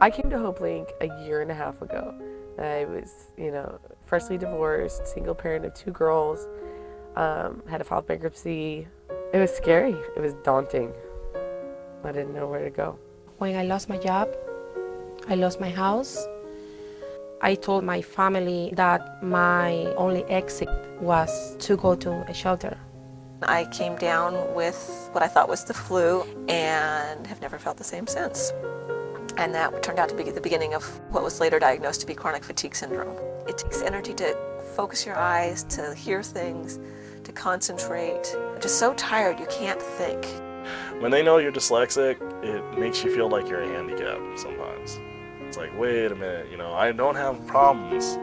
I came to Hopelink a year and a half ago. I was, freshly divorced, single parent of 2 girls, had to file bankruptcy. It was scary. It was daunting. I didn't know where to go. When I lost my job, I lost my house. I told my family that my only exit was to go to a shelter. I came down with what I thought was the flu and have never felt the same since. And that turned out to be the beginning of what was later diagnosed to be chronic fatigue syndrome. It takes energy to focus your eyes, to hear things, to concentrate. You're just so tired you can't think. When they know you're dyslexic, it makes you feel like you're handicapped sometimes. It's like, wait a minute, I don't have problems.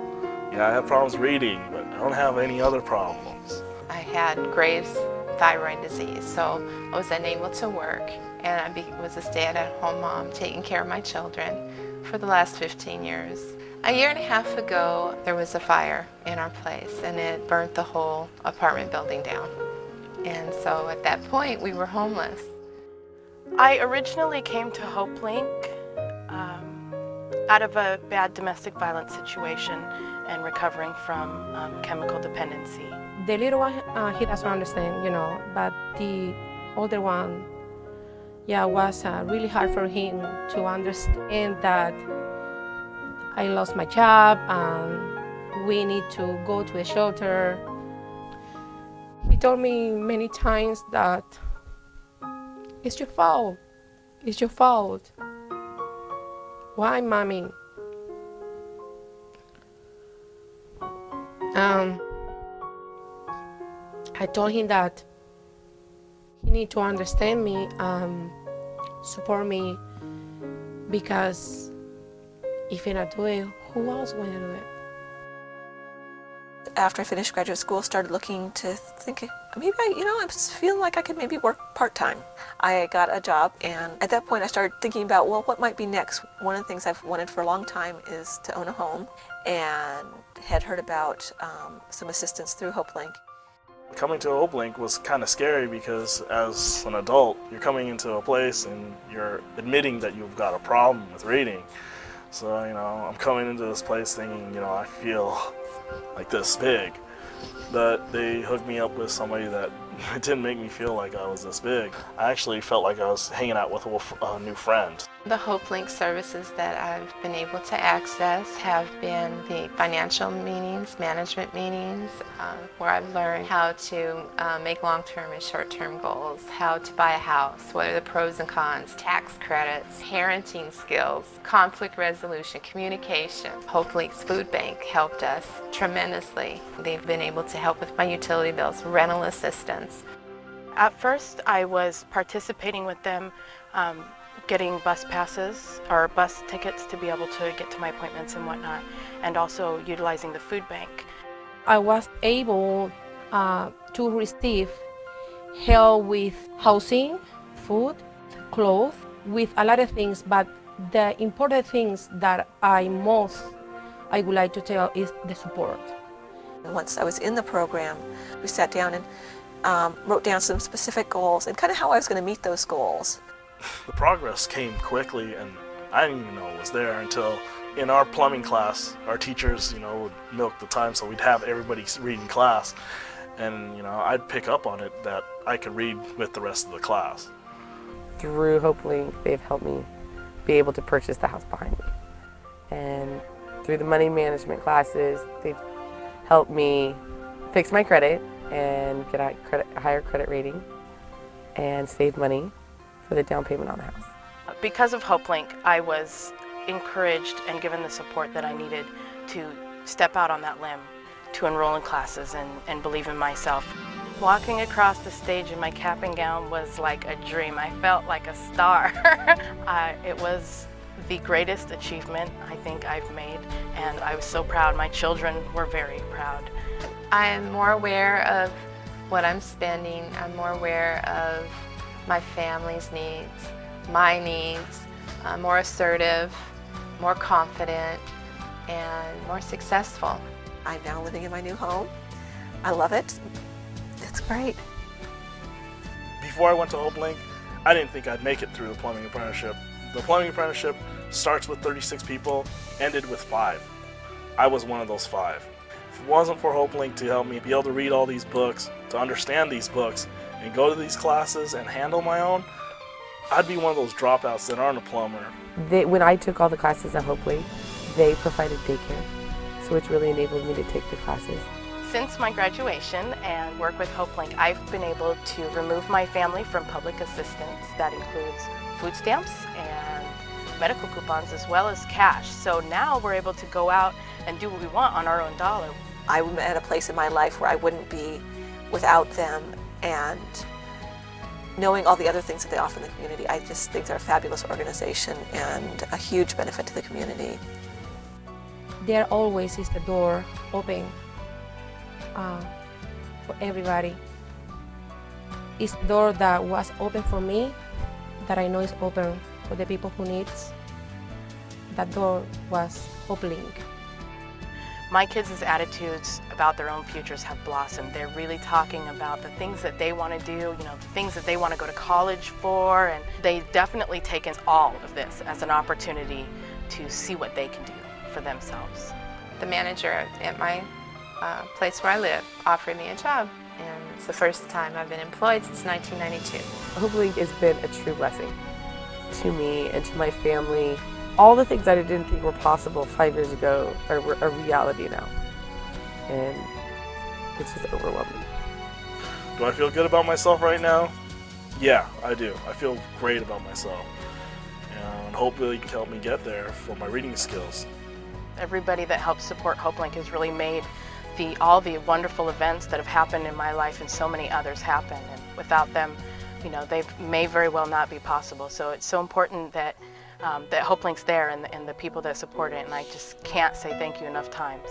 Yeah, I have problems reading, but I don't have any other problems. I had Graves' thyroid disease, so I was unable to work, and I was a stay-at-home mom taking care of my children for the last 15 years. A year and a half ago, there was a fire in our place, and it burnt the whole apartment building down. And so at that point, we were homeless. I originally came to Hopelink out of a bad domestic violence situation and recovering from chemical dependency. The little one, he doesn't understand, but the older one, was really hard for him to understand that I lost my job and we need to go to a shelter. He told me many times that it's your fault. It's your fault. Why, mommy? I told him that he need to understand me, support me, because if he not do it, who else going to do it? After I finished graduate school, started looking to think, maybe I just feel like I could maybe work part-time. I got a job, and at that point I started thinking about, well, what might be next? One of the things I've wanted for a long time is to own a home, and had heard about some assistance through Hopelink. Coming to Hopelink was kind of scary because as an adult, you're coming into a place and you're admitting that you've got a problem with reading. So, I'm coming into this place thinking, I feel like this big. But they hooked me up with somebody that it didn't make me feel like I was this big. I actually felt like I was hanging out with a new friend. The Hopelink services that I've been able to access have been the financial meetings, management meetings, where I've learned how to make long-term and short-term goals, how to buy a house, what are the pros and cons, tax credits, parenting skills, conflict resolution, communication. Hopelink's food bank helped us tremendously. They've been able to help with my utility bills, rental assistance. At first, I was participating with them, getting bus passes or bus tickets to be able to get to my appointments and whatnot, and also utilizing the food bank. I was able to receive help with housing, food, clothes, with a lot of things, but the important things that I would like to tell is the support. Once I was in the program, we sat down and wrote down some specific goals and kind of how I was going to meet those goals. The progress came quickly, and I didn't even know it was there until in our plumbing class, our teachers, would milk the time so we'd have everybody read in class. And, I'd pick up on it that I could read with the rest of the class. Through Hopelink, they've helped me be able to purchase the house behind me. And through the money management classes, they've helped me fix my credit and get a higher credit rating and save money for the down payment on the house. Because of Hopelink, I was encouraged and given the support that I needed to step out on that limb, to enroll in classes and believe in myself. Walking across the stage in my cap and gown was like a dream. I felt like a star. It was the greatest achievement I think I've made, and I was so proud. My children were very proud. I am more aware of what I'm spending. I'm more aware of my family's needs, my needs, more assertive, more confident, and more successful. I'm now living in my new home, I love it. It's great. Before I went to Hopelink, I didn't think I'd make it through the plumbing apprenticeship. The plumbing apprenticeship starts with 36 people, ended with 5. I was one of those 5. If it wasn't for Hopelink to help me be able to read all these books, to understand these books, and go to these classes and handle my own, I'd be one of those dropouts that aren't a plumber. When I took all the classes at Hopelink, they provided daycare, so it's really enabled me to take the classes. Since my graduation and work with Hopelink, I've been able to remove my family from public assistance. That includes food stamps and medical coupons as well as cash. So now we're able to go out and do what we want on our own dollar. I'm at a place in my life where I wouldn't be without them, and knowing all the other things that they offer in the community, I just think they're a fabulous organization and a huge benefit to the community. There always is the door open for everybody. It's the door that was open for me that I know is open for the people who needs. That door was Hopelink. My kids' attitudes about their own futures have blossomed. They're really talking about the things that they want to do, the things that they want to go to college for, and they definitely taken all of this as an opportunity to see what they can do for themselves. The manager at my place where I live offered me a job, and it's the first time I've been employed since 1992. Hopelink has been a true blessing to me and to my family. All the things that I didn't think were possible 5 years ago are a reality now, and it's just overwhelming. Do I feel good about myself right now? Yeah, I do. I feel great about myself, and hopefully it can help me get there for my reading skills. Everybody that helps support Hopelink has really made all the wonderful events that have happened in my life and so many others happen, and without them, they may very well not be possible. So it's so important that Hopelink's there and the people that support it, and I just can't say thank you enough times.